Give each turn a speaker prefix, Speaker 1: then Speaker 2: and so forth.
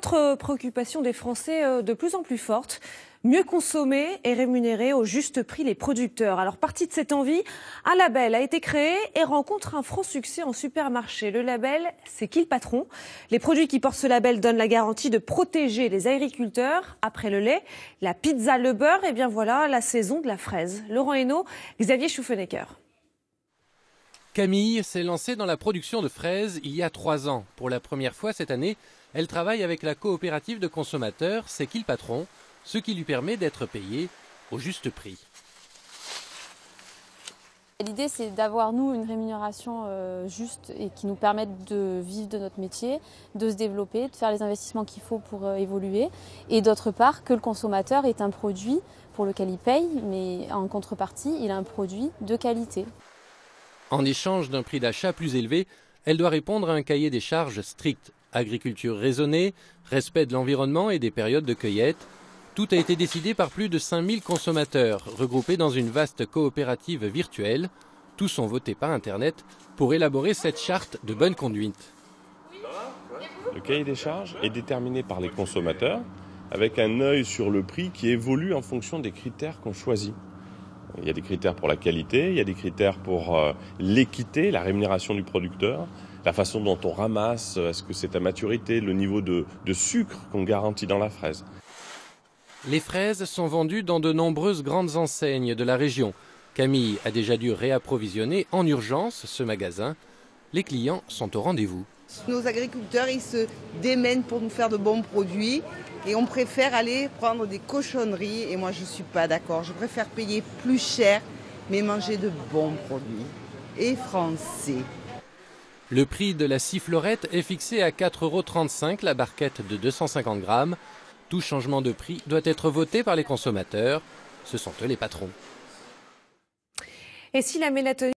Speaker 1: autre préoccupation des Français de plus en plus forte, mieux consommer et rémunérer au juste prix les producteurs. Alors, partie de cette envie, un label a été créé et rencontre un franc succès en supermarché. Le label, c'est Qui le patron? Les produits qui portent ce label donnent la garantie de protéger les agriculteurs. Après le lait, la pizza, le beurre, et bien voilà la saison de la fraise. Laurent Hainaut, Xavier Schuffenecker.
Speaker 2: Camille s'est lancée dans la production de fraises il y a 3 ans. Pour la première fois cette année, elle travaille avec la coopérative de consommateurs C'est Qui le patron, ce qui lui permet d'être payée au juste prix.
Speaker 3: L'idée, c'est d'avoir, nous, une rémunération juste et qui nous permette de vivre de notre métier, de se développer, de faire les investissements qu'il faut pour évoluer. Et d'autre part, que le consommateur ait un produit pour lequel il paye, mais en contrepartie, il a un produit de qualité.
Speaker 2: En échange d'un prix d'achat plus élevé, elle doit répondre à un cahier des charges strict. Agriculture raisonnée, respect de l'environnement et des périodes de cueillette. Tout a été décidé par plus de 5000 consommateurs, regroupés dans une vaste coopérative virtuelle. Tous sont votés par Internet pour élaborer cette charte de bonne conduite.
Speaker 4: Le cahier des charges est déterminé par les consommateurs, avec un œil sur le prix qui évolue en fonction des critères qu'on choisit. Il y a des critères pour la qualité, il y a des critères pour l'équité, la rémunération du producteur, la façon dont on ramasse, est-ce que c'est à maturité, le niveau de sucre qu'on garantit dans la fraise.
Speaker 2: Les fraises sont vendues dans de nombreuses grandes enseignes de la région. Camille a déjà dû réapprovisionner en urgence ce magasin. Les clients sont au rendez-vous.
Speaker 5: Nos agriculteurs, ils se démènent pour nous faire de bons produits et on préfère aller prendre des cochonneries et moi je ne suis pas d'accord. Je préfère payer plus cher mais manger de bons produits et français.
Speaker 2: Le prix de la sifflorette est fixé à 4,35 € la barquette de 250 grammes. Tout changement de prix doit être voté par les consommateurs. Ce sont eux les patrons.
Speaker 1: Et si la mélatonine